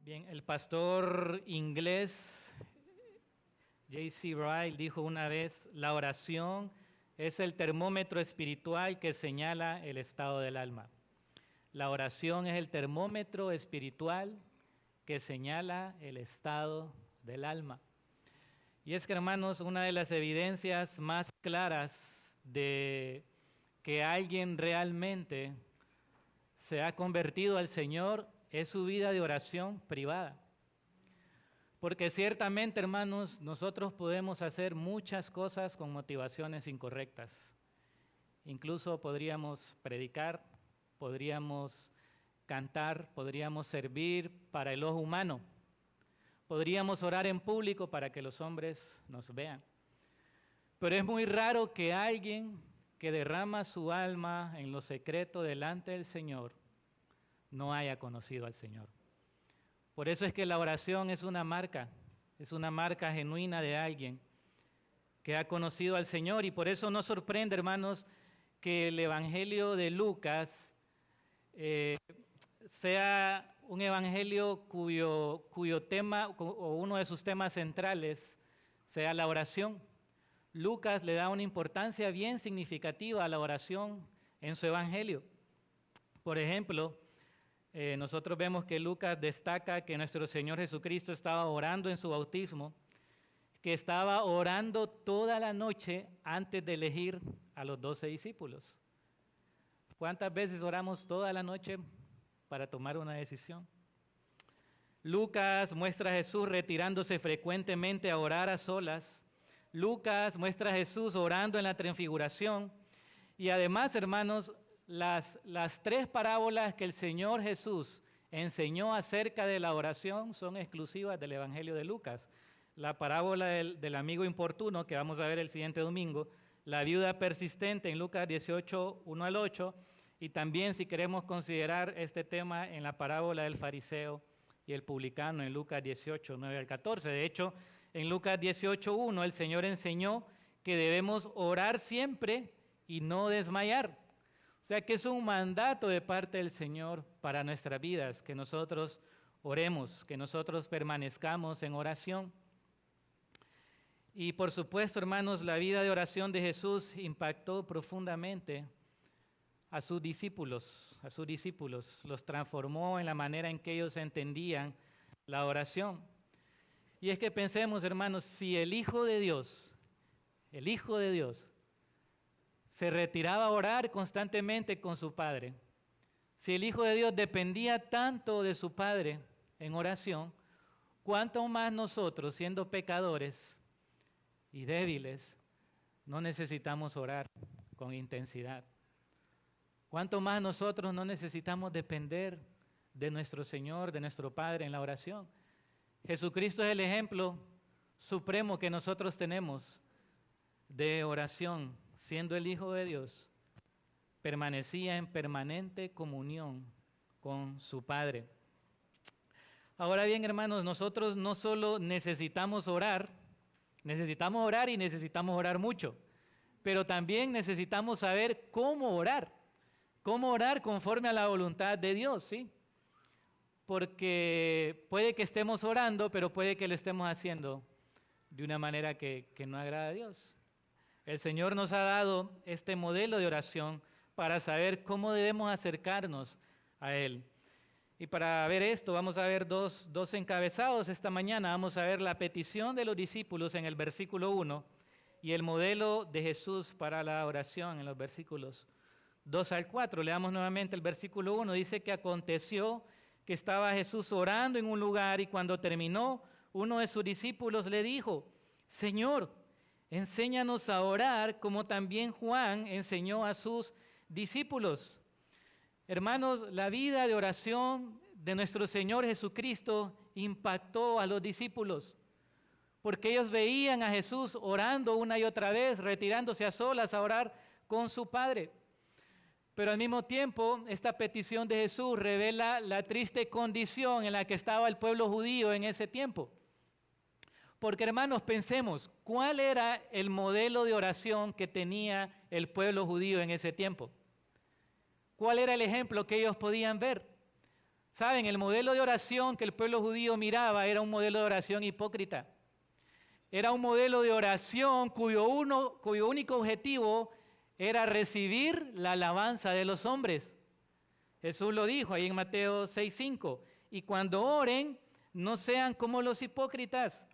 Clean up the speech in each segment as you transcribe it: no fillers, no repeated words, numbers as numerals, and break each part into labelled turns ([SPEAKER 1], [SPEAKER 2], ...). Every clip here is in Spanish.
[SPEAKER 1] Bien, el pastor inglés J.C. Ryle dijo una vez: la oración es el termómetro espiritual que señala el estado del alma. La oración es el termómetro espiritual que señala el estado del alma. Y es que, hermanos, una de las evidencias más claras de que alguien realmente se ha convertido al Señor es su vida de oración privada. Porque ciertamente, hermanos, nosotros podemos hacer muchas cosas con motivaciones incorrectas. Incluso podríamos predicar, podríamos cantar, podríamos servir para el ojo humano, podríamos orar en público para que los hombres nos vean. Pero es muy raro que alguien que derrama su alma en lo secreto delante del Señor no haya conocido al Señor. Por eso es que la oración es una marca genuina de alguien que ha conocido al Señor, y por eso no sorprende, hermanos, que el Evangelio de Lucas sea un evangelio cuyo tema o uno de sus temas centrales sea la oración. Lucas le da una importancia bien significativa a la oración en su evangelio. Por ejemplo, nosotros vemos que Lucas destaca que nuestro Señor Jesucristo estaba orando en su bautismo, que estaba orando toda la noche antes de elegir a los 12 discípulos. ¿Cuántas veces oramos toda la noche para tomar una decisión? Lucas muestra a Jesús retirándose frecuentemente a orar a solas. Lucas muestra a Jesús orando en la transfiguración. Y además, hermanos, las tres parábolas que el Señor Jesús enseñó acerca de la oración son exclusivas del Evangelio de Lucas. La parábola del amigo importuno, que vamos a ver el siguiente domingo, la viuda persistente en Lucas 18, 1 al 8, y también, si queremos considerar este tema, en la parábola del fariseo y el publicano en Lucas 18, 9 al 14. De hecho, en Lucas 18, 1, el Señor enseñó que debemos orar siempre y no desmayar. O sea que es un mandato de parte del Señor para nuestras vidas, que nosotros oremos, que nosotros permanezcamos en oración. Y por supuesto, hermanos, la vida de oración de Jesús impactó profundamente a sus discípulos, los transformó en la manera en que ellos entendían la oración. Y es que pensemos, hermanos, si el Hijo de Dios, se retiraba a orar constantemente con su Padre, si el Hijo de Dios dependía tanto de su Padre en oración, ¿cuánto más nosotros, siendo pecadores y débiles, no necesitamos orar con intensidad? ¿Cuánto más nosotros no necesitamos depender de nuestro Señor, de nuestro Padre en la oración? Jesucristo es el ejemplo supremo que nosotros tenemos de oración. Siendo el Hijo de Dios, permanecía en permanente comunión con su Padre. Ahora bien, hermanos, nosotros no solo necesitamos orar y necesitamos orar mucho, pero también necesitamos saber cómo orar conforme a la voluntad de Dios, ¿sí? Porque puede que estemos orando, pero puede que lo estemos haciendo de una manera que no agrada a Dios. El Señor nos ha dado este modelo de oración para saber cómo debemos acercarnos a Él. Y para ver esto, vamos a ver dos encabezados esta mañana. Vamos a ver la petición de los discípulos en el versículo 1 y el modelo de Jesús para la oración en los versículos 2 al 4. Leamos nuevamente el versículo 1. Dice que aconteció que estaba Jesús orando en un lugar, y cuando terminó, uno de sus discípulos le dijo: Señor, enséñanos a orar como también Juan enseñó a sus discípulos. Hermanos, la vida de oración de nuestro Señor Jesucristo impactó a los discípulos, porque ellos veían a Jesús orando una y otra vez, retirándose a solas a orar con su Padre. Pero al mismo tiempo, esta petición de Jesús revela la triste condición en la que estaba el pueblo judío en ese tiempo. Porque, hermanos, pensemos, ¿cuál era el modelo de oración que tenía el pueblo judío en ese tiempo? ¿Cuál era el ejemplo que ellos podían ver? Saben, el modelo de oración que el pueblo judío miraba era un modelo de oración hipócrita. Era un modelo de oración cuyo único objetivo era recibir la alabanza de los hombres. Jesús lo dijo ahí en Mateo 6:5. Y cuando oren, no sean como los hipócritas,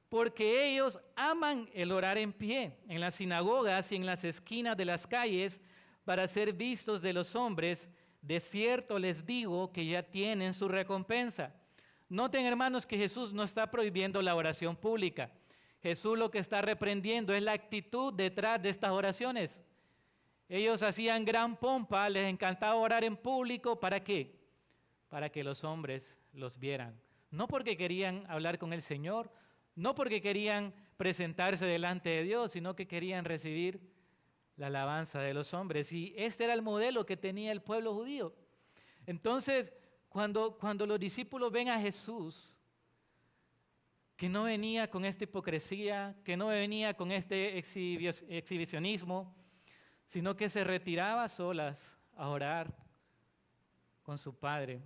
[SPEAKER 1] porque ellos aman el orar en pie, en las sinagogas y en las esquinas de las calles, para ser vistos de los hombres. De cierto les digo que ya tienen su recompensa. Noten, hermanos, que Jesús no está prohibiendo la oración pública. Jesús lo que está reprendiendo es la actitud detrás de estas oraciones. Ellos hacían gran pompa, les encantaba orar en público. ¿Para qué? Para que los hombres los vieran. No porque querían hablar con el Señor, no porque querían presentarse delante de Dios, sino que querían recibir la alabanza de los hombres. Y este era el modelo que tenía el pueblo judío. Entonces, cuando los discípulos ven a Jesús, que no venía con esta hipocresía, que no venía con este exhibicionismo, sino que se retiraba a solas a orar con su Padre,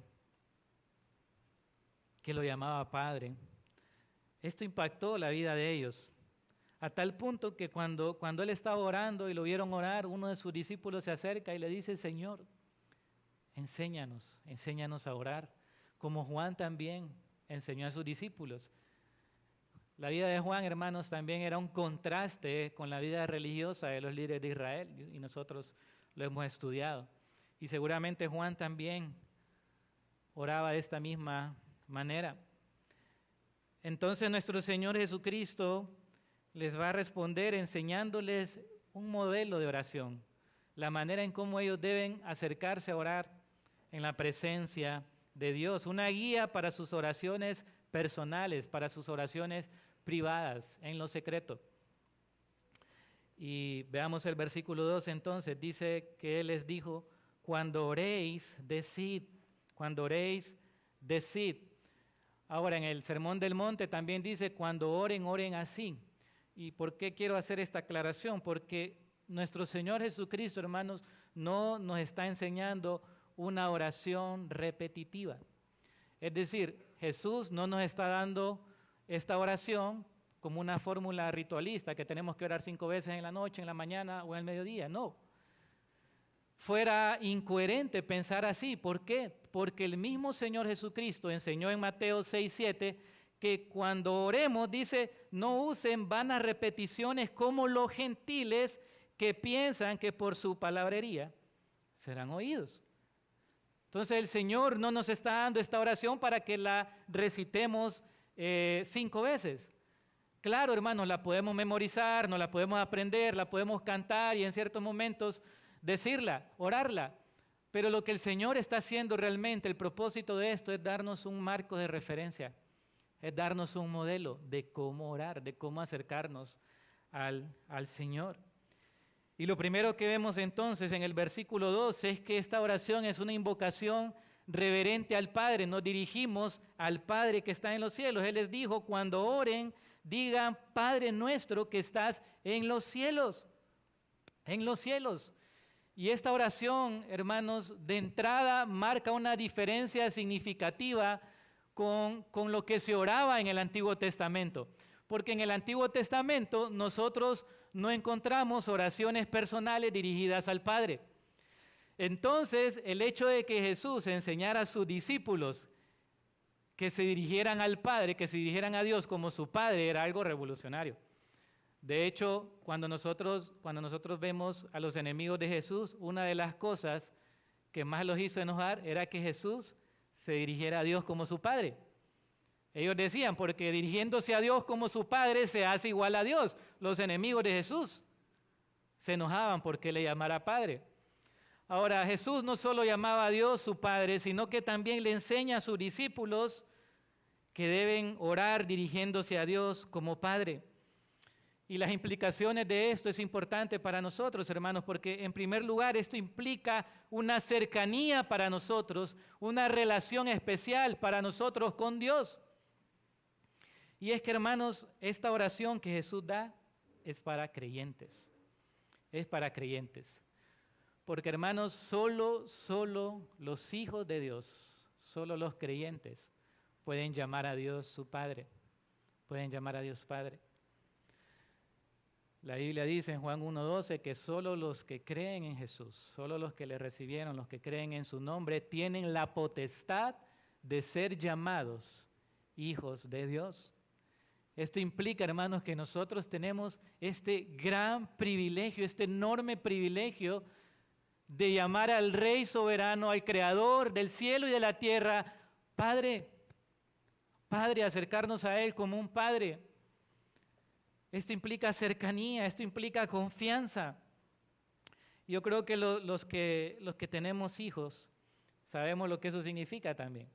[SPEAKER 1] que lo llamaba Padre. Esto impactó la vida de ellos, a tal punto que cuando él estaba orando y lo vieron orar, uno de sus discípulos se acerca y le dice: Señor, enséñanos a orar, como Juan también enseñó a sus discípulos. La vida de Juan, hermanos, también era un contraste con la vida religiosa de los líderes de Israel, y nosotros lo hemos estudiado. Y seguramente Juan también oraba de esta misma manera. Entonces nuestro Señor Jesucristo les va a responder enseñándoles un modelo de oración, la manera en cómo ellos deben acercarse a orar en la presencia de Dios, una guía para sus oraciones personales, para sus oraciones privadas, en lo secreto. Y veamos el versículo 2 entonces, dice que Él les dijo: cuando oréis, decid, cuando oréis, decid. Ahora en el Sermón del Monte también dice: cuando oren, oren así. ¿Y por qué quiero hacer esta aclaración? Porque nuestro Señor Jesucristo, hermanos, no nos está enseñando una oración repetitiva. Es decir, Jesús no nos está dando esta oración como una fórmula ritualista, que tenemos que orar 5 veces en la noche, en la mañana o en el mediodía. No. Fuera incoherente pensar así. ¿Por qué? Porque el mismo Señor Jesucristo enseñó en Mateo 6:7 que cuando oremos, dice, no usen vanas repeticiones como los gentiles que piensan que por su palabrería serán oídos. Entonces el Señor no nos está dando esta oración para que la recitemos 5 veces. Claro, hermanos, la podemos memorizar, nos la podemos aprender, la podemos cantar y en ciertos momentos decirla, orarla. Pero lo que el Señor está haciendo realmente, el propósito de esto es darnos un marco de referencia, es darnos un modelo de cómo orar, de cómo acercarnos al Señor. Y lo primero que vemos entonces en el versículo 2 es que esta oración es una invocación reverente al Padre. Nos dirigimos al Padre que está en los cielos. Él les dijo: cuando oren, digan: Padre nuestro que estás en los cielos. En los cielos. Y esta oración, hermanos, de entrada marca una diferencia significativa con lo que se oraba en el Antiguo Testamento. Porque en el Antiguo Testamento nosotros no encontramos oraciones personales dirigidas al Padre. Entonces, el hecho de que Jesús enseñara a sus discípulos que se dirigieran al Padre, que se dirigieran a Dios como su Padre, era algo revolucionario. De hecho, cuando nosotros vemos a los enemigos de Jesús, una de las cosas que más los hizo enojar era que Jesús se dirigiera a Dios como su Padre. Ellos decían, porque dirigiéndose a Dios como su Padre se hace igual a Dios. Los enemigos de Jesús se enojaban porque le llamara Padre. Ahora, Jesús no solo llamaba a Dios su Padre, sino que también le enseña a sus discípulos que deben orar dirigiéndose a Dios como Padre. Y las implicaciones de esto es importante para nosotros, hermanos, porque en primer lugar esto implica una cercanía para nosotros, una relación especial para nosotros con Dios. Y es que, hermanos, esta oración que Jesús da es para creyentes. Es para creyentes. Porque, hermanos, solo los hijos de Dios, Solo los creyentes pueden llamar a Dios su Padre. Pueden llamar a Dios Padre. La Biblia dice en Juan 1:12 que solo los que creen en Jesús, solo los que le recibieron, los que creen en su nombre, tienen la potestad de ser llamados hijos de Dios. Esto implica, hermanos, que nosotros tenemos este gran privilegio, este enorme privilegio de llamar al Rey soberano, al Creador del cielo y de la tierra, Padre. Padre, acercarnos a Él como un Padre. Esto implica cercanía, esto implica confianza. Yo creo que los que tenemos hijos sabemos lo que eso significa también.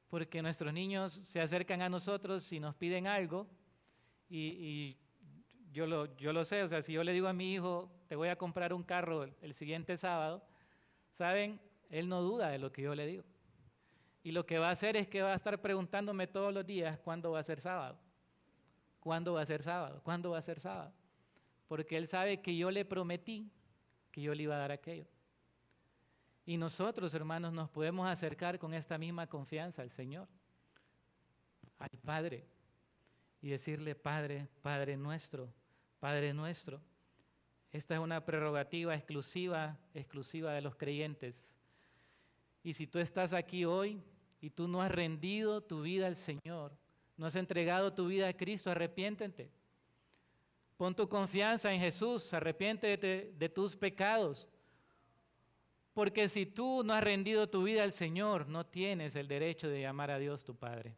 [SPEAKER 1] Porque nuestros niños se acercan a nosotros y nos piden algo y yo lo sé, o sea, si yo le digo a mi hijo, te voy a comprar un carro el siguiente sábado, ¿saben? Él no duda de lo que yo le digo. Y lo que va a hacer es que va a estar preguntándome todos los días cuándo va a ser sábado. ¿Cuándo va a ser sábado? ¿Cuándo va a ser sábado? Porque él sabe que yo le prometí que yo le iba a dar aquello. Y nosotros, hermanos, nos podemos acercar con esta misma confianza al Señor, al Padre, y decirle, Padre, Padre nuestro, Padre nuestro. Esta es una prerrogativa exclusiva de los creyentes. Y si tú estás aquí hoy y tú no has rendido tu vida al Señor, no has entregado tu vida a Cristo, arrepiéntete. Pon tu confianza en Jesús, arrepiéntete de tus pecados. Porque si tú no has rendido tu vida al Señor, no tienes el derecho de llamar a Dios tu Padre.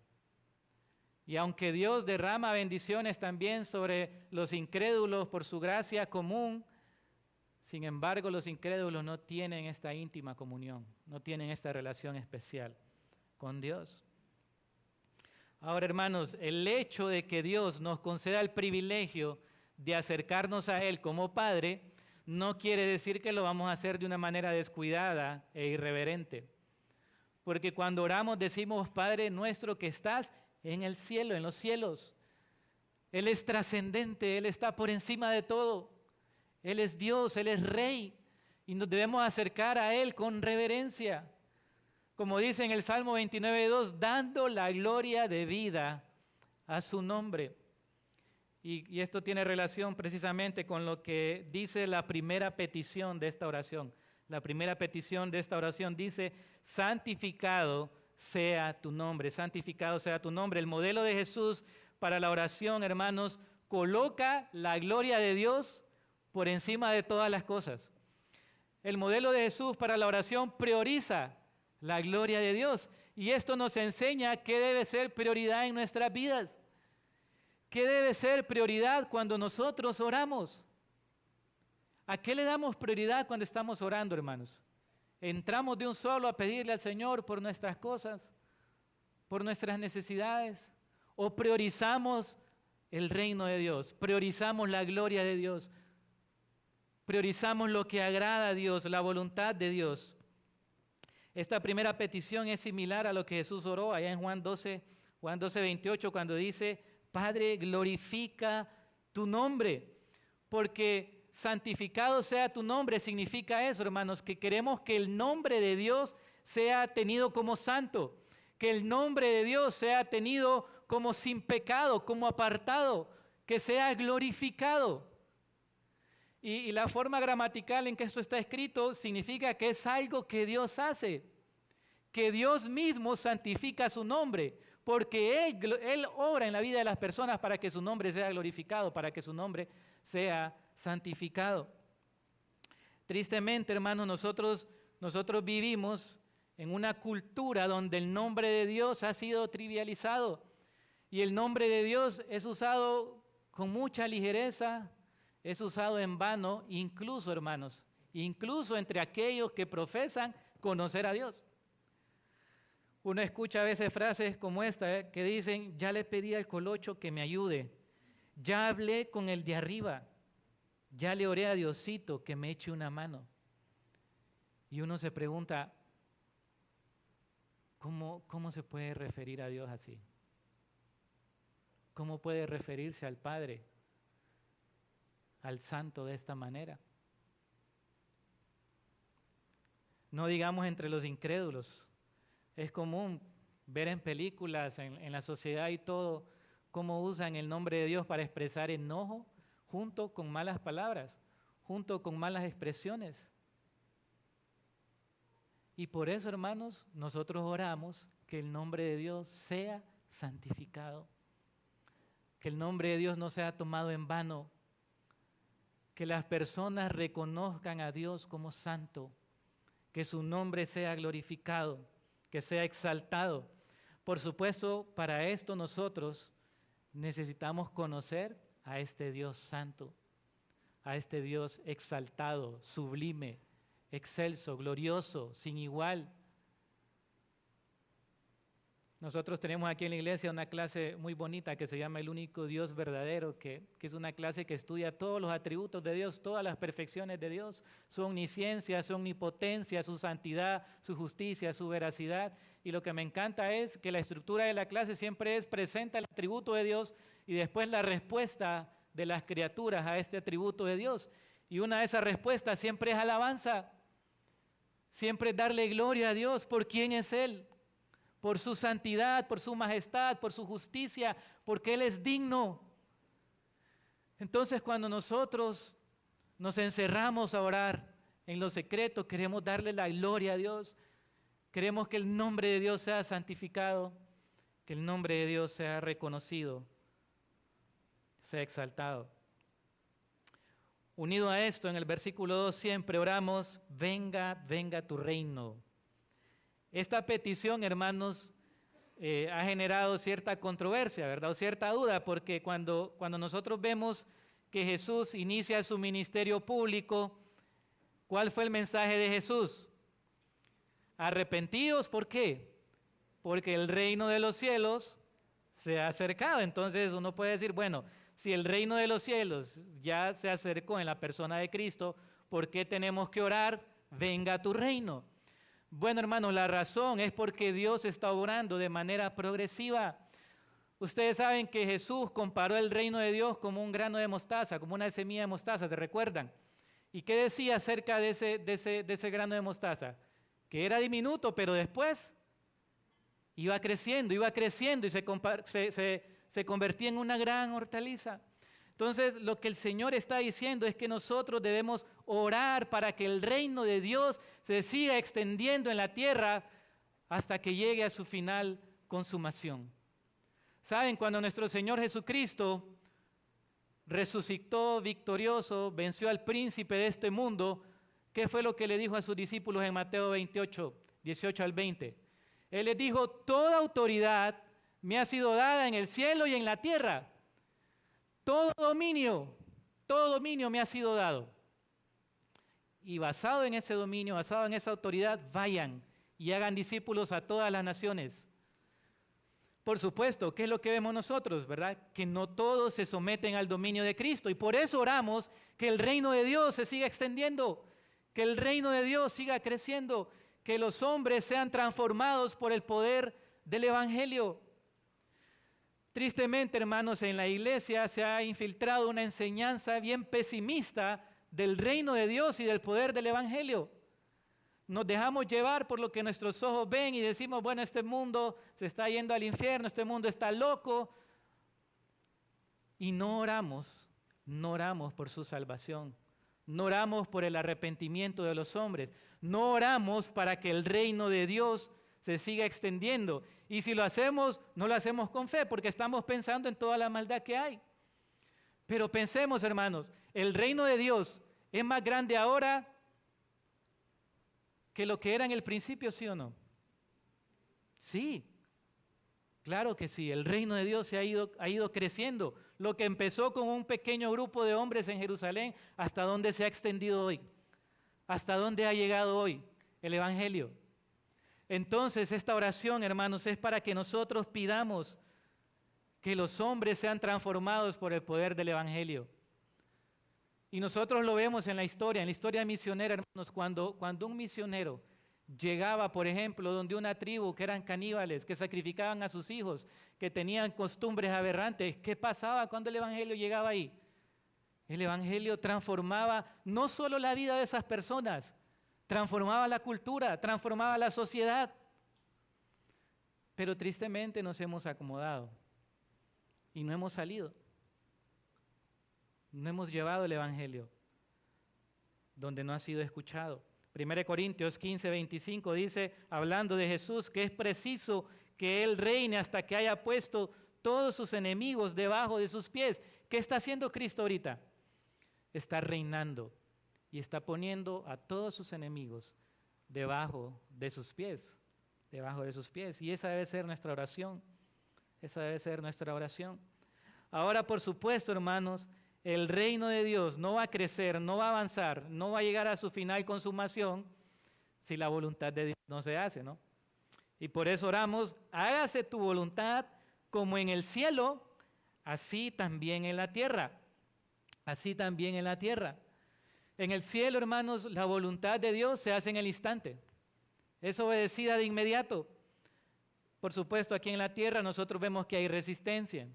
[SPEAKER 1] Y aunque Dios derrama bendiciones también sobre los incrédulos por su gracia común, sin embargo los incrédulos no tienen esta íntima comunión, no tienen esta relación especial con Dios. Ahora, hermanos, el hecho de que Dios nos conceda el privilegio de acercarnos a Él como Padre, no quiere decir que lo vamos a hacer de una manera descuidada e irreverente. Porque cuando oramos decimos, Padre nuestro que estás en el cielo, en los cielos. Él es trascendente, Él está por encima de todo. Él es Dios, Él es Rey. Y nos debemos acercar a Él con reverencia. Como dice en el Salmo 29:2, dando la gloria de vida a su nombre. Y esto tiene relación precisamente con lo que dice la primera petición de esta oración. La primera petición de esta oración dice, santificado sea tu nombre, santificado sea tu nombre. El modelo de Jesús para la oración, hermanos, coloca la gloria de Dios por encima de todas las cosas. El modelo de Jesús para la oración prioriza la gloria de Dios. Y esto nos enseña qué debe ser prioridad en nuestras vidas. ¿Qué debe ser prioridad cuando nosotros oramos? ¿A qué le damos prioridad cuando estamos orando, hermanos? ¿Entramos de un solo a pedirle al Señor por nuestras cosas, por nuestras necesidades? ¿O priorizamos el reino de Dios? ¿Priorizamos la gloria de Dios? ¿Priorizamos lo que agrada a Dios, la voluntad de Dios? Esta primera petición es similar a lo que Jesús oró allá en Juan 12:28, cuando dice, Padre, glorifica tu nombre, porque santificado sea tu nombre, significa eso, hermanos, que queremos que el nombre de Dios sea tenido como santo, que el nombre de Dios sea tenido como sin pecado, como apartado, que sea glorificado. Y la forma gramatical en que esto está escrito significa que es algo que Dios hace, que Dios mismo santifica su nombre, porque Él obra en la vida de las personas para que su nombre sea glorificado, para que su nombre sea santificado. Tristemente, hermanos, nosotros vivimos en una cultura donde el nombre de Dios ha sido trivializado y el nombre de Dios es usado con mucha ligereza, es usado en vano, incluso, hermanos, incluso entre aquellos que profesan conocer a Dios. Uno escucha a veces frases como esta, que dicen, ya le pedí al colocho que me ayude, ya hablé con el de arriba, ya le oré a Diosito que me eche una mano. Y uno se pregunta, ¿cómo se puede referir a Dios así? ¿Cómo puede referirse al Padre, al Santo de esta manera? No digamos entre los incrédulos, Es común ver en películas, en la sociedad y todo, cómo usan el nombre de Dios para expresar enojo junto con malas palabras, junto con malas expresiones. Y por eso, hermanos, nosotros oramos que el nombre de Dios sea santificado, que el nombre de Dios no sea tomado en vano, que las personas reconozcan a Dios como santo, que su nombre sea glorificado, que sea exaltado. Por supuesto, para esto nosotros necesitamos conocer a este Dios santo, a este Dios exaltado, sublime, excelso, glorioso, sin igual. Nosotros tenemos aquí en la iglesia una clase muy bonita que se llama El único Dios verdadero, que es una clase que estudia todos los atributos de Dios, todas las perfecciones de Dios, su omnisciencia, su omnipotencia, su santidad, su justicia, su veracidad. Y lo que me encanta es que la estructura de la clase siempre presenta el atributo de Dios y después la respuesta de las criaturas a este atributo de Dios. Y una de esas respuestas siempre es alabanza, siempre es darle gloria a Dios por quién es Él, por su santidad, por su majestad, por su justicia, porque Él es digno. Entonces, cuando nosotros nos encerramos a orar en lo secreto, queremos darle la gloria a Dios, queremos que el nombre de Dios sea santificado, que el nombre de Dios sea reconocido, sea exaltado. Unido a esto, en el versículo 2 siempre oramos, venga, venga tu reino. Esta petición, hermanos, ha generado cierta controversia, ¿verdad? O cierta duda, porque cuando nosotros vemos que Jesús inicia su ministerio público, ¿cuál fue el mensaje de Jesús? Arrepentidos, ¿por qué? Porque el reino de los cielos se ha acercado. Entonces uno puede decir, bueno, si el reino de los cielos ya se acercó en la persona de Cristo, ¿por qué tenemos que orar? Venga tu reino. Bueno, hermanos, la razón es porque Dios está obrando de manera progresiva. Ustedes saben que Jesús comparó el reino de Dios como un grano de mostaza, como una semilla de mostaza, ¿se recuerdan? ¿Y qué decía acerca de ese grano de mostaza? Que era diminuto, pero después iba creciendo y se convertía en una gran hortaliza. Entonces, lo que el Señor está diciendo es que nosotros debemos orar para que el reino de Dios se siga extendiendo en la tierra hasta que llegue a su final consumación. ¿Saben? Cuando nuestro Señor Jesucristo resucitó victorioso, venció al príncipe de este mundo, ¿qué fue lo que le dijo a sus discípulos en Mateo 28, 18 al 20? Él les dijo, toda autoridad me ha sido dada en el cielo y en la tierra. Todo dominio me ha sido dado. Y basado en ese dominio, basado en esa autoridad, vayan y hagan discípulos a todas las naciones. Por supuesto, ¿qué es lo que vemos nosotros, verdad? Que no todos se someten al dominio de Cristo. Y por eso oramos que el reino de Dios se siga extendiendo, que el reino de Dios siga creciendo, que los hombres sean transformados por el poder del Evangelio. Tristemente, hermanos, en la iglesia se ha infiltrado una enseñanza bien pesimista del reino de Dios y del poder del Evangelio. Nos dejamos llevar por lo que nuestros ojos ven y decimos, bueno, este mundo se está yendo al infierno, este mundo está loco. Y no oramos por su salvación, no oramos por el arrepentimiento de los hombres, no oramos para que el reino de Dios se siga extendiendo. Y si lo hacemos, no lo hacemos con fe, porque estamos pensando en toda la maldad que hay. Pero pensemos, hermanos, el reino de Dios es más grande ahora que lo que era en el principio, ¿sí o no? Sí, claro que sí, el reino de Dios ha ido creciendo. Lo que empezó con un pequeño grupo de hombres en Jerusalén, ¿hasta dónde se ha extendido hoy? ¿Hasta dónde ha llegado hoy el Evangelio? Entonces, esta oración, hermanos, es para que nosotros pidamos que los hombres sean transformados por el poder del Evangelio. Y nosotros lo vemos en la historia misionera, hermanos, cuando un misionero llegaba, por ejemplo, donde una tribu que eran caníbales, que sacrificaban a sus hijos, que tenían costumbres aberrantes, ¿qué pasaba cuando el Evangelio llegaba ahí? El Evangelio transformaba no solo la vida de esas personas, transformaba la cultura, transformaba la sociedad. Pero tristemente nos hemos acomodado y no hemos salido. No hemos llevado el Evangelio donde no ha sido escuchado. 1 Corintios 15:25 dice, hablando de Jesús, que es preciso que Él reine hasta que haya puesto todos sus enemigos debajo de sus pies. ¿Qué está haciendo Cristo ahorita? Está reinando y está poniendo a todos sus enemigos debajo de sus pies, debajo de sus pies. Y esa debe ser nuestra oración, esa debe ser nuestra oración. Ahora, por supuesto, hermanos, el reino de Dios no va a crecer, no va a avanzar, no va a llegar a su final consumación si la voluntad de Dios no se hace, ¿no? Y por eso oramos, hágase tu voluntad como en el cielo, así también en la tierra. Así también en la tierra. En el cielo, hermanos, la voluntad de Dios se hace en el instante. Es obedecida de inmediato. Por supuesto, aquí en la tierra nosotros vemos que hay resistencia,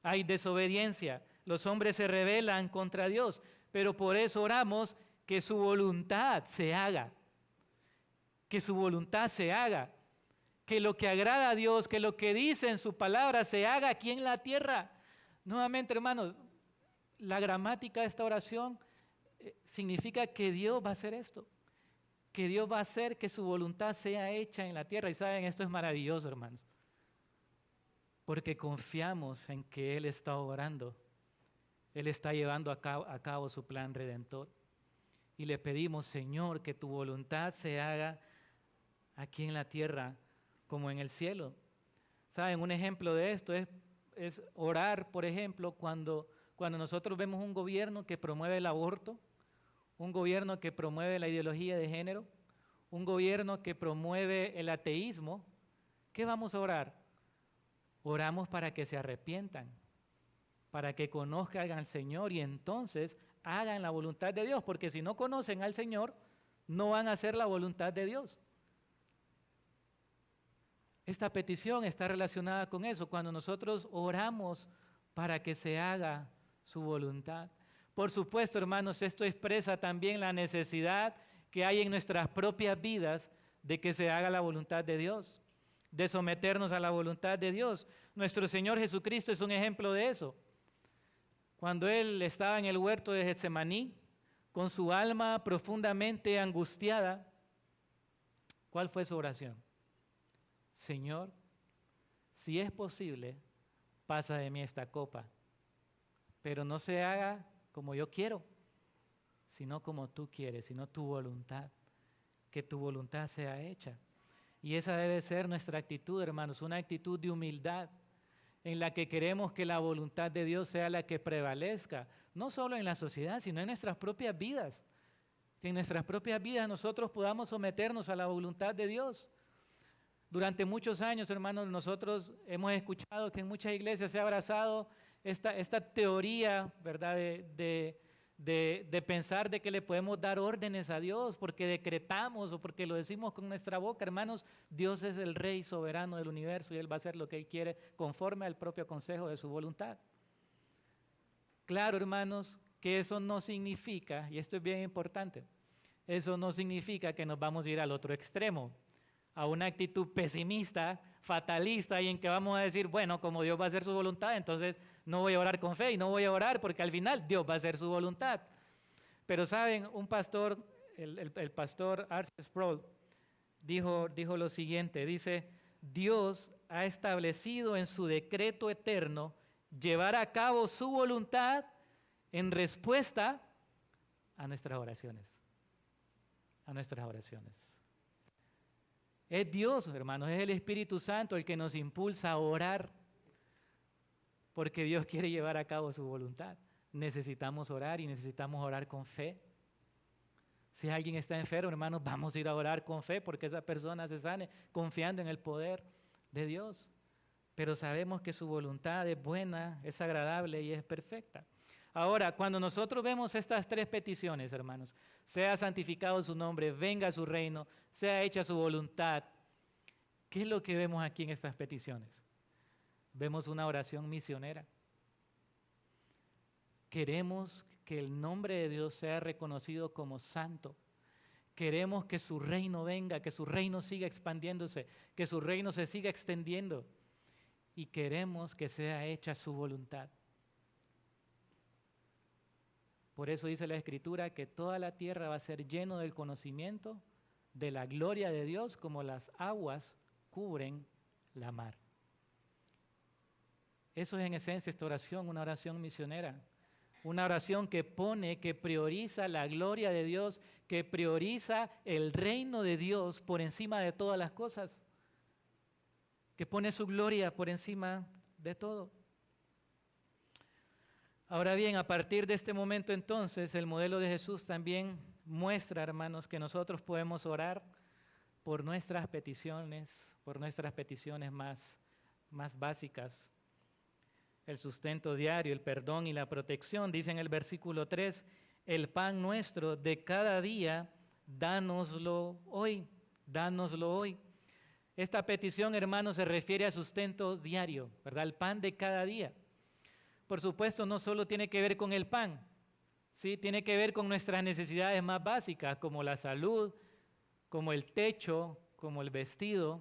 [SPEAKER 1] hay desobediencia. Los hombres se rebelan contra Dios, pero por eso oramos que su voluntad se haga. Que su voluntad se haga. Que lo que agrada a Dios, que lo que dice en su palabra se haga aquí en la tierra. Nuevamente, hermanos, la gramática de esta oración significa que Dios va a hacer esto. Que Dios va a hacer que su voluntad sea hecha en la tierra. Y saben, esto es maravilloso, hermanos. Porque confiamos en que Él está obrando. Él está llevando a cabo su plan redentor. Y le pedimos, Señor, que tu voluntad se haga aquí en la tierra como en el cielo. ¿Saben? Un ejemplo de esto es orar, por ejemplo, cuando nosotros vemos un gobierno que promueve el aborto, un gobierno que promueve la ideología de género, un gobierno que promueve el ateísmo. ¿Qué vamos a orar? Oramos para que se arrepientan, para que conozcan al Señor y entonces hagan la voluntad de Dios, porque si no conocen al Señor, no van a hacer la voluntad de Dios. Esta petición está relacionada con eso, cuando nosotros oramos para que se haga su voluntad. Por supuesto, hermanos, esto expresa también la necesidad que hay en nuestras propias vidas de que se haga la voluntad de Dios, de someternos a la voluntad de Dios. Nuestro Señor Jesucristo es un ejemplo de eso. Cuando Él estaba en el huerto de Getsemaní, con su alma profundamente angustiada, ¿cuál fue su oración? Señor, si es posible, pasa de mí esta copa, pero no se haga como yo quiero, sino como tú quieres, sino tu voluntad, que tu voluntad sea hecha. Y esa debe ser nuestra actitud, hermanos, una actitud de humildad, en la que queremos que la voluntad de Dios sea la que prevalezca, no solo en la sociedad, sino en nuestras propias vidas. Que en nuestras propias vidas nosotros podamos someternos a la voluntad de Dios. Durante muchos años, hermanos, nosotros hemos escuchado que en muchas iglesias se ha abrazado esta teoría, ¿verdad?, de pensar de que le podemos dar órdenes a Dios porque decretamos o porque lo decimos con nuestra boca. Hermanos, Dios es el Rey soberano del universo y Él va a hacer lo que Él quiere conforme al propio consejo de su voluntad. Claro, hermanos, que eso no significa, y esto es bien importante, eso no significa que nos vamos a ir al otro extremo, a una actitud pesimista, fatalista, y en que vamos a decir, bueno, como Dios va a hacer su voluntad, entonces no voy a orar con fe y no voy a orar porque al final Dios va a hacer su voluntad. Pero saben, un pastor, el pastor R.C. Sproul, dijo lo siguiente, dice, Dios ha establecido en su decreto eterno llevar a cabo su voluntad en respuesta a nuestras oraciones. A nuestras oraciones. Es Dios, hermanos, es el Espíritu Santo el que nos impulsa a orar, porque Dios quiere llevar a cabo su voluntad. Necesitamos orar y necesitamos orar con fe. Si alguien está enfermo, hermanos, vamos a ir a orar con fe porque esa persona se sane confiando en el poder de Dios. Pero sabemos que su voluntad es buena, es agradable y es perfecta. Ahora, cuando nosotros vemos estas tres peticiones, hermanos, sea santificado su nombre, venga su reino, sea hecha su voluntad, ¿qué es lo que vemos aquí en estas peticiones? Vemos una oración misionera. Queremos que el nombre de Dios sea reconocido como santo. Queremos que su reino venga, que su reino siga expandiéndose, que su reino se siga extendiendo. Y queremos que sea hecha su voluntad. Por eso dice la Escritura que toda la tierra va a ser lleno del conocimiento de la gloria de Dios, como las aguas cubren la mar. Eso es en esencia esta oración, una oración misionera. Una oración que prioriza la gloria de Dios, que prioriza el reino de Dios por encima de todas las cosas, que pone su gloria por encima de todo. Ahora bien, a partir de este momento entonces, el modelo de Jesús también muestra, hermanos, que nosotros podemos orar por nuestras peticiones más básicas. El sustento diario, el perdón y la protección. Dice en el versículo 3, el pan nuestro de cada día, dánoslo hoy, dánoslo hoy. Esta petición, hermanos, se refiere a sustento diario, ¿verdad? El pan de cada día. Por supuesto, no solo tiene que ver con el pan, ¿sí? Tiene que ver con nuestras necesidades más básicas, como la salud, como el techo, como el vestido,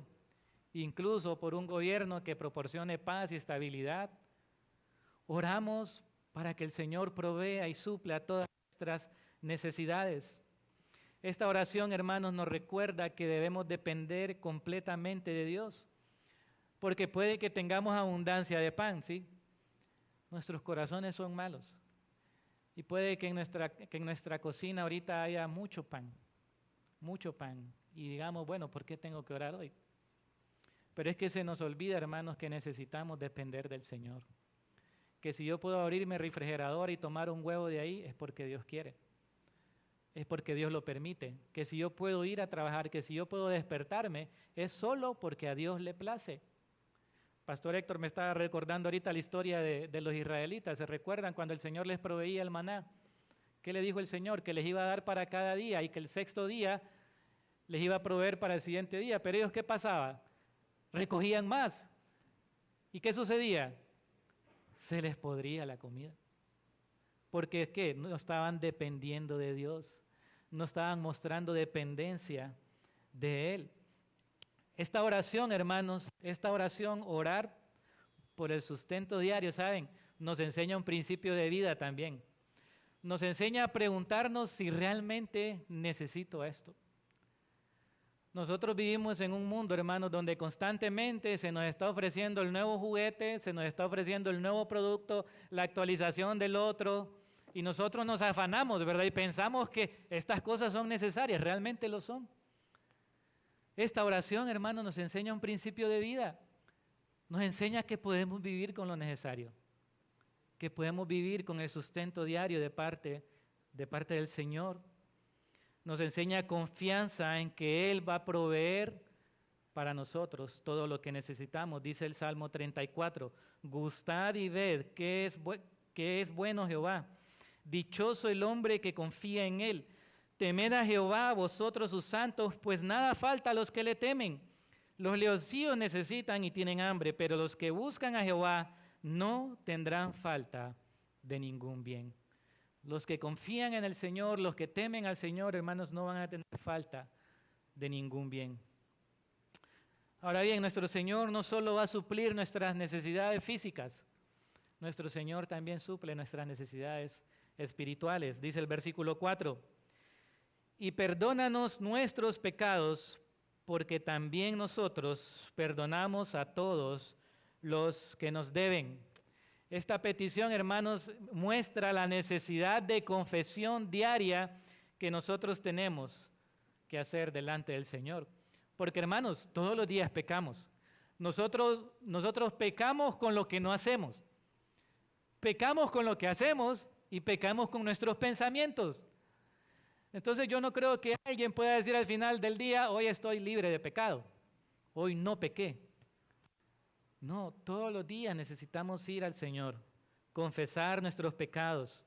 [SPEAKER 1] incluso por un gobierno que proporcione paz y estabilidad. Oramos para que el Señor provea y supla todas nuestras necesidades. Esta oración, hermanos, nos recuerda que debemos depender completamente de Dios, porque puede que tengamos abundancia de pan, ¿sí? Nuestros corazones son malos y puede que en nuestra cocina ahorita haya mucho pan, y digamos, bueno, ¿por qué tengo que orar hoy? Pero es que se nos olvida, hermanos, que necesitamos depender del Señor. Que si yo puedo abrir mi refrigerador y tomar un huevo de ahí, es porque Dios quiere. Es porque Dios lo permite. Que si yo puedo ir a trabajar, que si yo puedo despertarme, es solo porque a Dios le place. Pastor Héctor me estaba recordando ahorita la historia de los israelitas. ¿Se recuerdan cuando el Señor les proveía el maná? ¿Qué le dijo el Señor? Que les iba a dar para cada día y que el sexto día les iba a proveer para el siguiente día. Pero ellos, ¿qué pasaba? Recogían más. ¿Y qué sucedía? Se les podría la comida. Porque es que no estaban dependiendo de Dios, no estaban mostrando dependencia de Él. Esta oración, hermanos, orar por el sustento diario, ¿saben? Nos enseña un principio de vida también. Nos enseña a preguntarnos si realmente necesito esto. Nosotros vivimos en un mundo, hermanos, donde constantemente se nos está ofreciendo el nuevo juguete, se nos está ofreciendo el nuevo producto, la actualización del otro, y nosotros nos afanamos, ¿verdad? Y pensamos que estas cosas son necesarias, realmente lo son. Esta oración, hermanos, nos enseña un principio de vida, nos enseña que podemos vivir con lo necesario, que podemos vivir con el sustento diario de parte del Señor. Nos enseña confianza en que Él va a proveer para nosotros todo lo que necesitamos. Dice el Salmo 34, gustad y ved que es bueno Jehová. Dichoso el hombre que confía en Él. Temed a Jehová, vosotros sus santos, pues nada falta a los que le temen. Los leoncillos necesitan y tienen hambre, pero los que buscan a Jehová no tendrán falta de ningún bien. Los que confían en el Señor, los que temen al Señor, hermanos, no van a tener falta de ningún bien. Ahora bien, nuestro Señor no solo va a suplir nuestras necesidades físicas, nuestro Señor también suple nuestras necesidades espirituales. Dice el versículo 4, y perdónanos nuestros pecados, porque también nosotros perdonamos a todos los que nos deben. Esta petición, hermanos, muestra la necesidad de confesión diaria que nosotros tenemos que hacer delante del Señor. Porque, hermanos, todos los días pecamos. Nosotros pecamos con lo que no hacemos. Pecamos con lo que hacemos y pecamos con nuestros pensamientos. Entonces yo no creo que alguien pueda decir al final del día, hoy estoy libre de pecado, hoy no pequé. No, todos los días necesitamos ir al Señor, confesar nuestros pecados.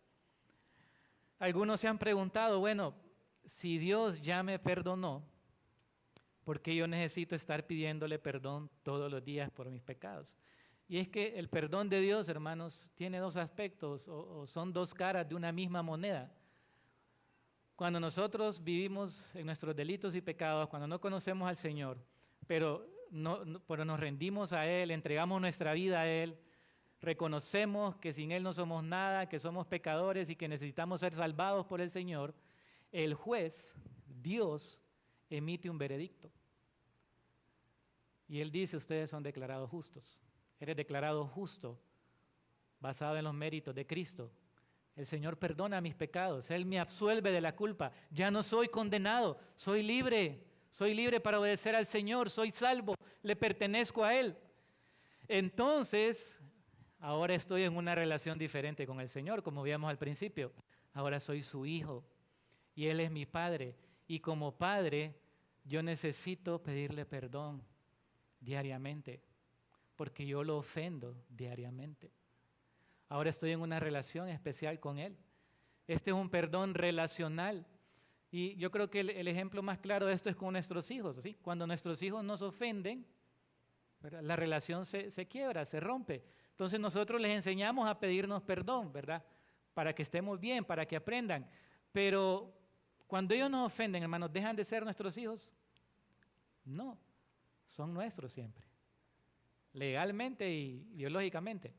[SPEAKER 1] Algunos se han preguntado, bueno, si Dios ya me perdonó, ¿por qué yo necesito estar pidiéndole perdón todos los días por mis pecados? Y es que el perdón de Dios, hermanos, tiene dos aspectos o son dos caras de una misma moneda. Cuando nosotros vivimos en nuestros delitos y pecados, cuando no conocemos al Señor, pero nos rendimos a Él, entregamos nuestra vida a Él, reconocemos que sin Él no somos nada, que somos pecadores y que necesitamos ser salvados por el Señor, el juez, Dios, emite un veredicto. Y Él dice, ustedes son declarados justos. Eres declarado justo basado en los méritos de Cristo. El Señor perdona mis pecados, Él me absuelve de la culpa. Ya no soy condenado, soy libre para obedecer al Señor, soy salvo, le pertenezco a Él. Entonces, ahora estoy en una relación diferente con el Señor, como veíamos al principio. Ahora soy su hijo y Él es mi Padre. Y como Padre, yo necesito pedirle perdón diariamente, porque yo lo ofendo diariamente. Ahora estoy en una relación especial con Él. Este es un perdón relacional. Y yo creo que el ejemplo más claro de esto es con nuestros hijos, ¿sí? Cuando nuestros hijos nos ofenden, ¿verdad? La relación se quiebra, se rompe. Entonces nosotros les enseñamos a pedirnos perdón, ¿verdad? Para que estemos bien, para que aprendan. Pero cuando ellos nos ofenden, hermanos, ¿dejan de ser nuestros hijos? No, son nuestros siempre. Legalmente y biológicamente.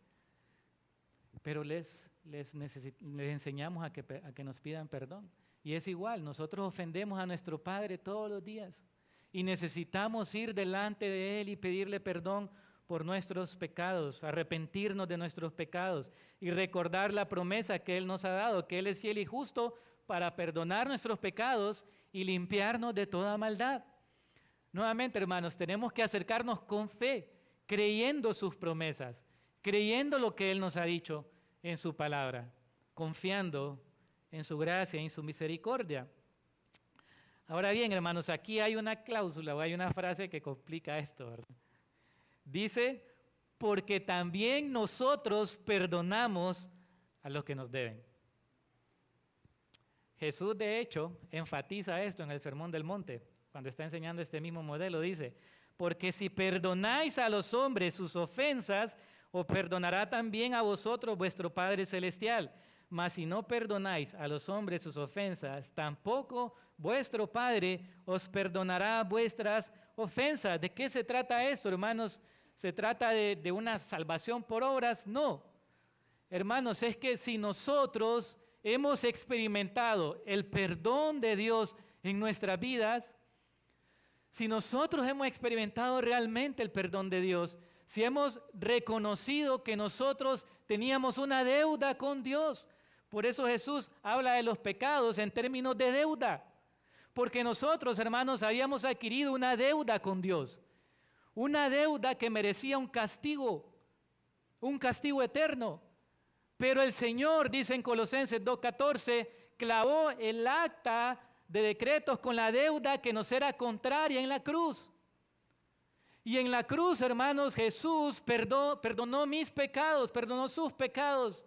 [SPEAKER 1] Pero les enseñamos a que nos pidan perdón. Y es igual, nosotros ofendemos a nuestro Padre todos los días y necesitamos ir delante de Él y pedirle perdón por nuestros pecados, arrepentirnos de nuestros pecados y recordar la promesa que Él nos ha dado, que Él es fiel y justo para perdonar nuestros pecados y limpiarnos de toda maldad. Nuevamente, hermanos, tenemos que acercarnos con fe, creyendo sus promesas, creyendo lo que Él nos ha dicho en su palabra, confiando en su gracia y en su misericordia. Ahora bien, hermanos, aquí hay una cláusula o hay una frase que complica esto, ¿verdad? Dice, porque también nosotros perdonamos a los que nos deben. Jesús, de hecho, enfatiza esto en el Sermón del Monte, cuando está enseñando este mismo modelo, dice, porque si perdonáis a los hombres sus ofensas, os perdonará también a vosotros vuestro Padre Celestial. Mas si no perdonáis a los hombres sus ofensas, tampoco vuestro Padre os perdonará vuestras ofensas. ¿De qué se trata esto, hermanos? ¿Se trata de una salvación por obras? No. Hermanos, es que si nosotros hemos experimentado el perdón de Dios en nuestras vidas, si nosotros hemos experimentado realmente el perdón de Dios, si hemos reconocido que nosotros teníamos una deuda con Dios, por eso Jesús habla de los pecados en términos de deuda, porque nosotros, hermanos, habíamos adquirido una deuda con Dios, una deuda que merecía un castigo eterno, pero el Señor, dice en Colosenses 2:14, clavó el acta de decretos con la deuda que nos era contraria en la cruz. Y en la cruz, hermanos, Jesús perdonó mis pecados, perdonó sus pecados.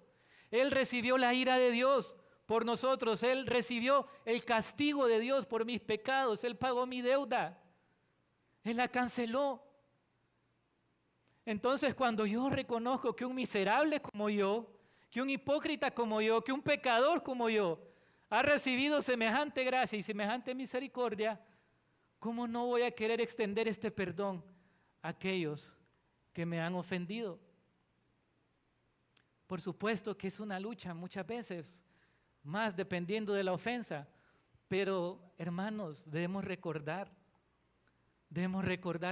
[SPEAKER 1] Él recibió la ira de Dios por nosotros. Él recibió el castigo de Dios por mis pecados. Él pagó mi deuda. Él la canceló. Entonces, cuando yo reconozco que un miserable como yo, que un hipócrita como yo, que un pecador como yo, ha recibido semejante gracia y semejante misericordia, ¿cómo no voy a querer extender este perdón a aquellos que me han ofendido? Por supuesto que es una lucha muchas veces, más dependiendo de la ofensa, pero hermanos, debemos recordar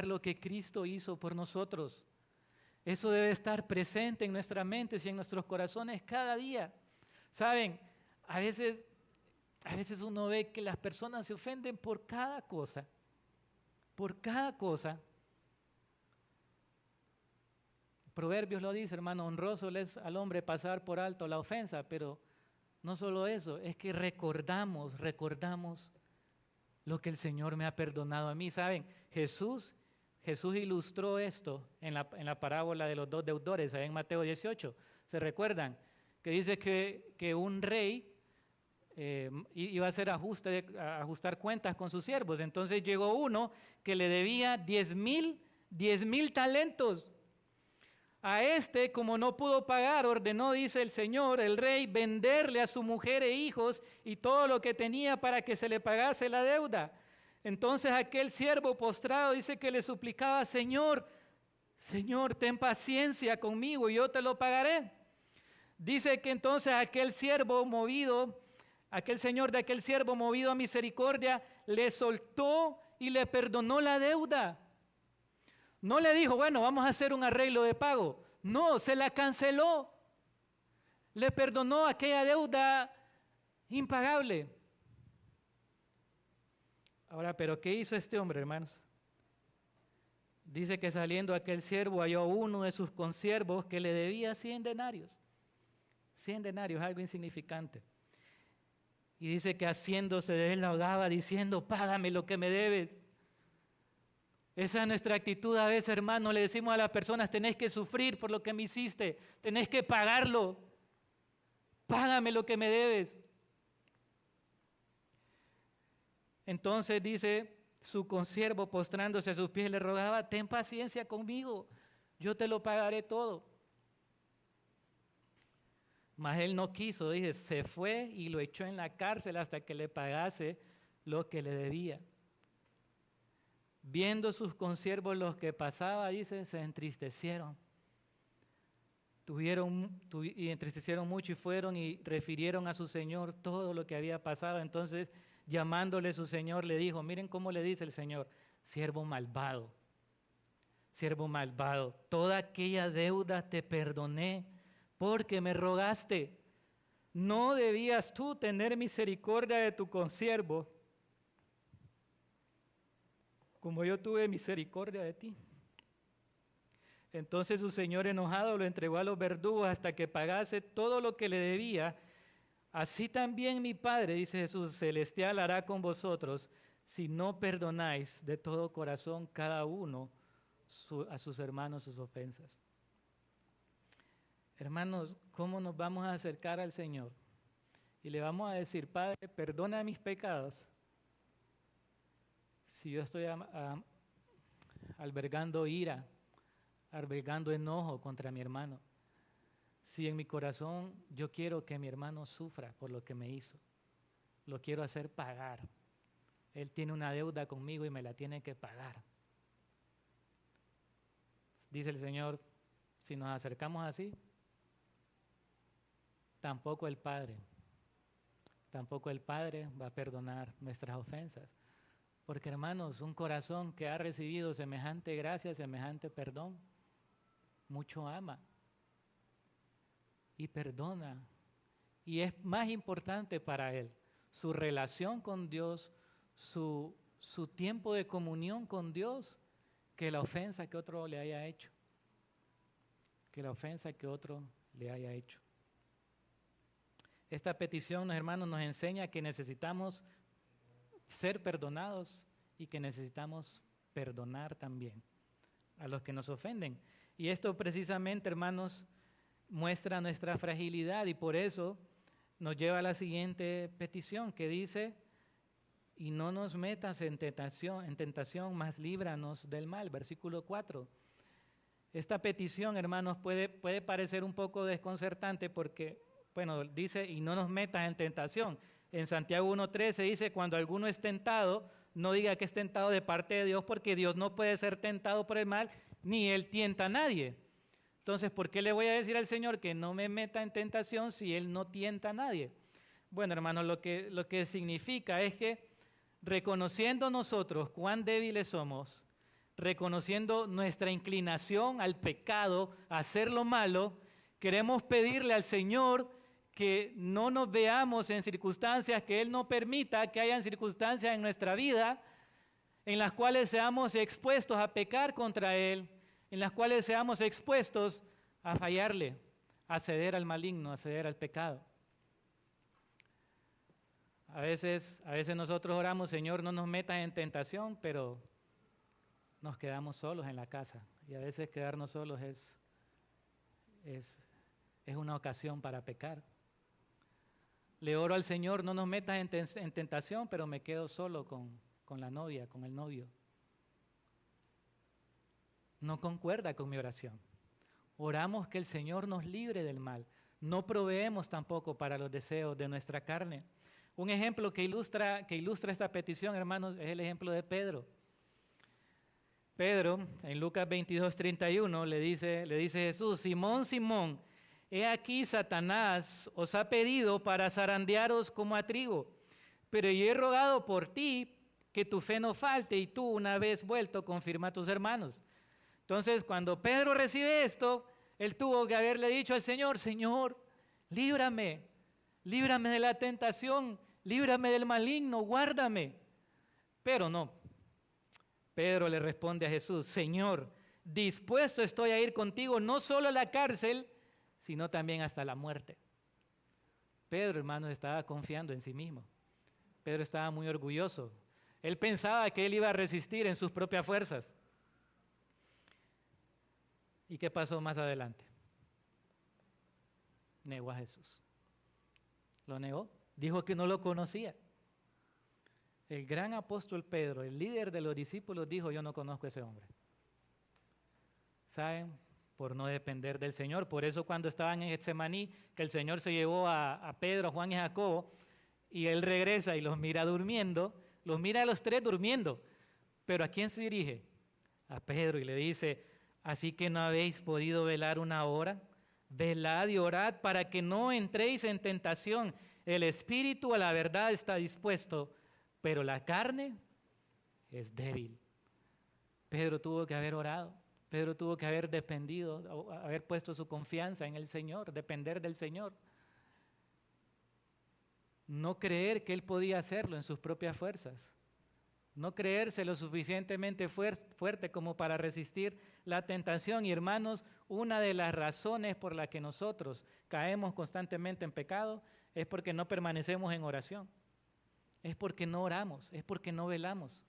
[SPEAKER 1] lo que Cristo hizo por nosotros. Eso debe estar presente en nuestras mentes y en nuestros corazones cada día. Saben, a veces uno ve que las personas se ofenden por cada cosa. Proverbios lo dice, hermano, honroso es al hombre pasar por alto la ofensa, pero no solo eso, es que recordamos lo que el Señor me ha perdonado a mí. ¿Saben? Jesús ilustró esto en la parábola de los dos deudores, ahí en Mateo 18. ¿Se recuerdan? Que dice que un rey iba a hacer ajustar cuentas con sus siervos. Entonces llegó uno que le debía 10,000 talentos. A este, como no pudo pagar, ordenó, dice el Señor, el rey, venderle a su mujer e hijos y todo lo que tenía para que se le pagase la deuda. Entonces aquel siervo postrado dice que le suplicaba, Señor, Señor, ten paciencia conmigo y yo te lo pagaré. Dice que entonces aquel señor de aquel siervo movido a misericordia, le soltó y le perdonó la deuda. No le dijo, bueno, vamos a hacer un arreglo de pago. No, se la canceló. Le perdonó aquella deuda impagable. Ahora, ¿pero qué hizo este hombre, hermanos? Dice que saliendo aquel siervo halló a uno de sus consiervos que le debía 100 denarios. 100 denarios, algo insignificante. Y dice que haciéndose de él la ahogaba diciendo, págame lo que me debes. Esa es nuestra actitud a veces, hermano. Le decimos a las personas, tenés que sufrir por lo que me hiciste, tenés que pagarlo. Págame lo que me debes. Entonces dice, su consiervo postrándose a sus pies le rogaba, ten paciencia conmigo, yo te lo pagaré todo. Mas él no quiso, dice, se fue y lo echó en la cárcel hasta que le pagase lo que le debía. Viendo sus consiervos los que pasaba, dice, se entristecieron. Y entristecieron mucho y fueron y refirieron a su señor todo lo que había pasado. Entonces, llamándole su señor, le dijo, miren cómo le dice el Señor, siervo malvado, toda aquella deuda te perdoné porque me rogaste. ¿No debías tú tener misericordia de tu consiervo como yo tuve misericordia de ti? Entonces su señor enojado lo entregó a los verdugos hasta que pagase todo lo que le debía. Así también mi Padre, dice Jesús, celestial hará con vosotros si no perdonáis de todo corazón cada uno a sus hermanos sus ofensas. Hermanos, ¿cómo nos vamos a acercar al Señor? Y le vamos a decir, Padre, perdona mis pecados. Si yo estoy albergando ira, albergando enojo contra mi hermano, si en mi corazón yo quiero que mi hermano sufra por lo que me hizo, lo quiero hacer pagar. Él tiene una deuda conmigo y me la tiene que pagar. Dice el Señor, si nos acercamos así, tampoco el Padre va a perdonar nuestras ofensas. Porque hermanos, un corazón que ha recibido semejante gracia, semejante perdón, mucho ama y perdona. Y es más importante para él su relación con Dios, su tiempo de comunión con Dios, que la ofensa que otro le haya hecho. Esta petición, hermanos, nos enseña que necesitamos ser perdonados y que necesitamos perdonar también a los que nos ofenden. Y esto precisamente, hermanos, muestra nuestra fragilidad y por eso nos lleva a la siguiente petición que dice, y no nos metas en tentación, mas líbranos del mal, versículo 4. Esta petición, hermanos, puede parecer un poco desconcertante porque, bueno, dice, y no nos metas en tentación. En Santiago 1:13 dice, cuando alguno es tentado, no diga que es tentado de parte de Dios, porque Dios no puede ser tentado por el mal, ni Él tienta a nadie. Entonces, ¿por qué le voy a decir al Señor que no me meta en tentación si Él no tienta a nadie? Bueno, hermanos, lo que significa es que reconociendo nosotros cuán débiles somos, reconociendo nuestra inclinación al pecado, a hacer lo malo, queremos pedirle al Señor que no nos veamos en circunstancias, que Él no permita que hayan circunstancias en nuestra vida en las cuales seamos expuestos a pecar contra Él, en las cuales seamos expuestos a fallarle, a ceder al maligno, a ceder al pecado. A veces nosotros oramos, Señor, no nos metas en tentación, pero nos quedamos solos en la casa. Y a veces quedarnos solos es una ocasión para pecar. Le oro al Señor, no nos metas en tentación, pero me quedo solo con la novia, con el novio. No concuerda con mi oración. oramos que el Señor nos libre del mal. No proveemos tampoco para los deseos de nuestra carne. Un ejemplo que ilustra esta petición, hermanos, es el ejemplo de Pedro. Pedro, en Lucas 22:31, le dice Jesús: Simón, Simón, he aquí Satanás os ha pedido para zarandearos como a trigo, pero yo he rogado por ti que tu fe no falte, y tú, una vez vuelto, confirma a tus hermanos. Entonces, cuando Pedro recibe esto, él tuvo que haberle dicho al Señor: Señor, líbrame de la tentación, líbrame del maligno, guárdame. Pero no, Pedro le responde a Jesús: Señor, dispuesto estoy a ir contigo no solo a la cárcel, sino también hasta la muerte. Pedro, hermanos, estaba confiando en sí mismo. Pedro estaba muy orgulloso. Él pensaba que él iba a resistir en sus propias fuerzas. ¿Y qué pasó más adelante? Negó a Jesús. Lo negó. Dijo que no lo conocía. El gran apóstol Pedro, el líder de los discípulos, dijo: yo no conozco a ese hombre. ¿Saben? Por no depender del Señor. Por eso cuando estaban en Getsemaní, que el Señor se llevó a Pedro, a Juan y a Jacobo, y él regresa y los mira durmiendo, los mira a los tres durmiendo. Pero ¿a quién se dirige? A Pedro, y le dice: así que no habéis podido velar una hora. Velad y orad para que no entréis en tentación. El espíritu a la verdad está dispuesto, pero la carne es débil. Pedro tuvo que haber orado. Pedro tuvo que haber dependido, haber puesto su confianza en el Señor, depender del Señor. No creer que él podía hacerlo en sus propias fuerzas. No creerse lo suficientemente fuerte como para resistir la tentación. Y hermanos, una de las razones por las que nosotros caemos constantemente en pecado es porque no permanecemos en oración. Es porque no oramos, es porque no velamos.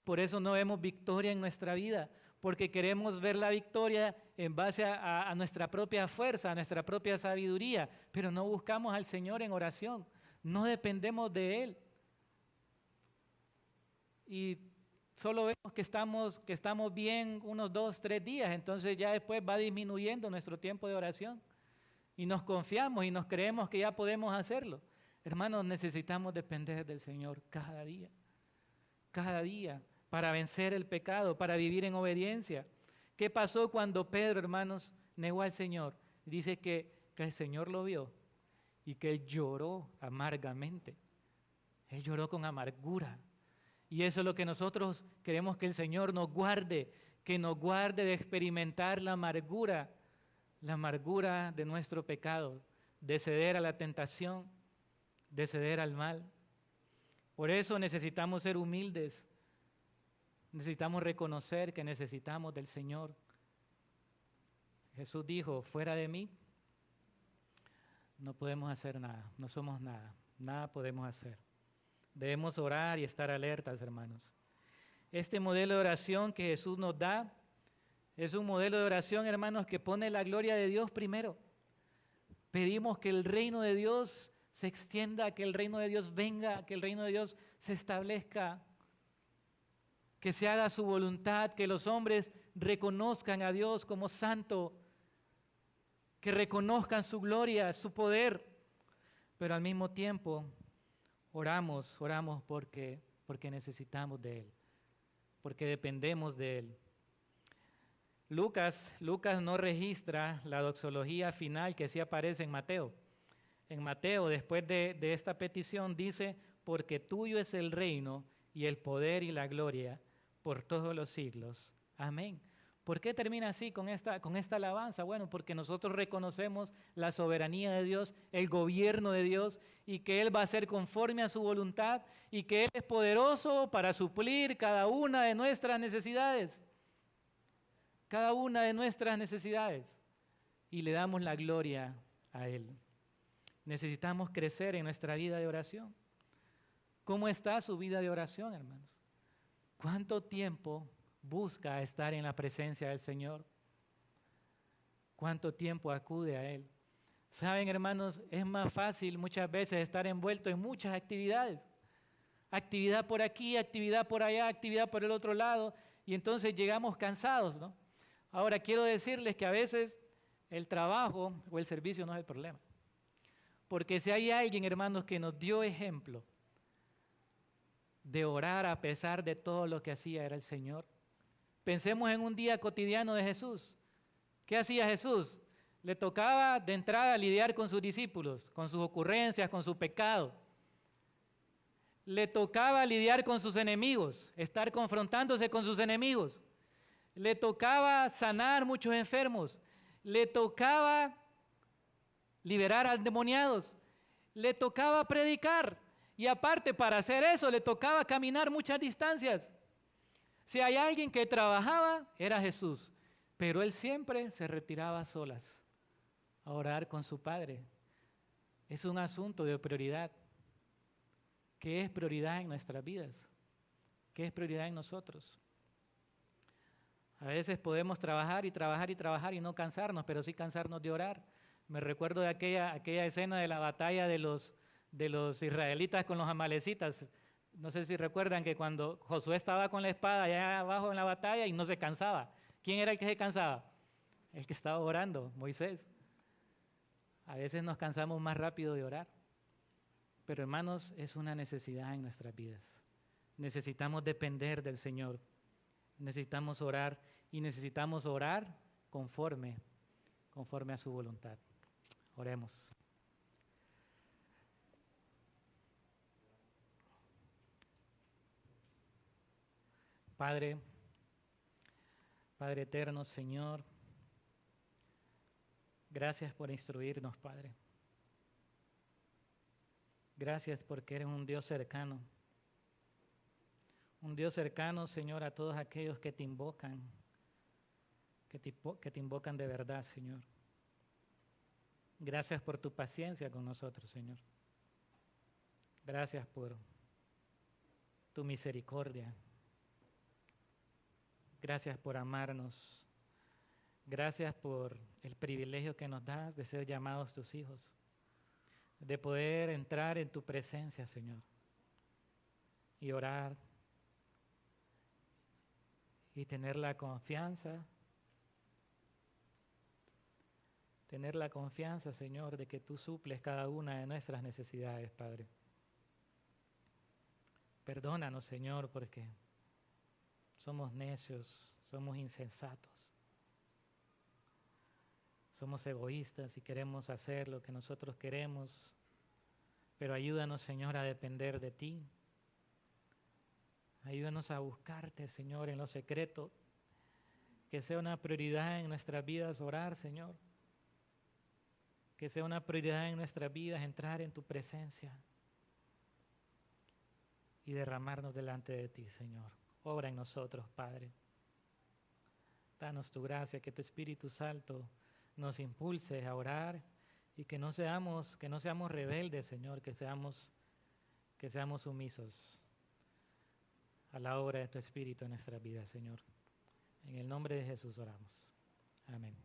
[SPEAKER 1] Por eso no vemos victoria en nuestra vida, porque queremos ver la victoria en base a nuestra propia fuerza, a nuestra propia sabiduría, pero no buscamos al Señor en oración, no dependemos de Él. Y solo vemos que estamos bien unos 2, 3 días, entonces ya después va disminuyendo nuestro tiempo de oración. Y nos confiamos y nos creemos que ya podemos hacerlo. Hermanos, necesitamos depender del Señor cada día, para vencer el pecado, para vivir en obediencia. ¿Qué pasó cuando Pedro, hermanos, negó al Señor? Dice que el Señor lo vio y que él lloró amargamente. Él lloró con amargura. Y eso es lo que nosotros queremos que el Señor nos guarde, que nos guarde de experimentar la amargura de nuestro pecado, de ceder a la tentación, de ceder al mal. Por eso necesitamos ser humildes, necesitamos reconocer que necesitamos del Señor. Jesús dijo: fuera de mí no podemos hacer nada, no somos nada, nada podemos hacer. Debemos orar y estar alertas, hermanos. Este modelo de oración que Jesús nos da es un modelo de oración, hermanos, que pone la gloria de Dios primero. Pedimos que el reino de Dios se extienda, que el reino de Dios venga, que el reino de Dios se establezca, que se haga su voluntad, que los hombres reconozcan a Dios como santo, que reconozcan su gloria, su poder, pero al mismo tiempo oramos porque necesitamos de Él, porque dependemos de Él. Lucas no registra la doxología final que sí aparece en Mateo. En Mateo, después de esta petición, dice: porque tuyo es el reino y el poder y la gloria por todos los siglos. Amén. ¿Por qué termina así con esta alabanza? Bueno, porque nosotros reconocemos la soberanía de Dios, el gobierno de Dios, y que Él va a ser conforme a su voluntad, y que Él es poderoso para suplir cada una de nuestras necesidades. Cada una de nuestras necesidades. Y le damos la gloria a Él. Necesitamos crecer en nuestra vida de oración. ¿Cómo está su vida de oración, hermanos? ¿Cuánto tiempo busca estar en la presencia del Señor? ¿Cuánto tiempo acude a Él? Saben, hermanos, es más fácil muchas veces estar envuelto en muchas actividades. Actividad por aquí, actividad por allá, actividad por el otro lado, y entonces llegamos cansados, ¿no? Ahora, quiero decirles que a veces el trabajo o el servicio no es el problema. Porque si hay alguien, hermanos, que nos dio ejemplo de orar a pesar de todo lo que hacía, era el Señor. Pensemos en un día cotidiano de Jesús. ¿Qué hacía Jesús? Le tocaba de entrada lidiar con sus discípulos, con sus ocurrencias, con su pecado. Le tocaba lidiar con sus enemigos, estar confrontándose con sus enemigos. Le tocaba sanar muchos enfermos. Le tocaba liberar a endemoniados. Le tocaba predicar. Y aparte, para hacer eso, le tocaba caminar muchas distancias. Si hay alguien que trabajaba, era Jesús. Pero él siempre se retiraba a solas a orar con su Padre. Es un asunto de prioridad. ¿Qué es prioridad en nuestras vidas? ¿Qué es prioridad en nosotros? A veces podemos trabajar y trabajar y trabajar y no cansarnos, pero sí cansarnos de orar. Me recuerdo de aquella escena de la batalla de los israelitas con los amalecitas. No sé si recuerdan que cuando Josué estaba con la espada allá abajo en la batalla y no se cansaba. ¿Quién era el que se cansaba? El que estaba orando, Moisés. A veces nos cansamos más rápido de orar. Pero hermanos, es una necesidad en nuestras vidas. Necesitamos depender del Señor. Necesitamos orar y necesitamos orar conforme a su voluntad. Oremos. Padre eterno, Señor, gracias por instruirnos, Padre. Gracias porque eres un Dios cercano. Un Dios cercano, Señor, a todos aquellos que te invocan, que te invocan de verdad, Señor. Gracias por tu paciencia con nosotros, Señor. Gracias por tu misericordia. Gracias por amarnos. Gracias por el privilegio que nos das de ser llamados tus hijos, de poder entrar en tu presencia, Señor, y orar y tener la confianza, Señor, de que tú suples cada una de nuestras necesidades, Padre. Perdónanos, Señor, porque somos necios, somos insensatos, somos egoístas y queremos hacer lo que nosotros queremos, pero ayúdanos, Señor, a depender de ti. Ayúdanos a buscarte, Señor, en lo secreto. Que sea una prioridad en nuestras vidas orar, Señor. Que sea una prioridad en nuestras vidas entrar en tu presencia y derramarnos delante de ti, Señor. Obra en nosotros, Padre. Danos tu gracia, que tu Espíritu Santo nos impulse a orar y que no seamos rebeldes, Señor, que seamos sumisos a la obra de tu Espíritu en nuestra vida, Señor. En el nombre de Jesús oramos. Amén.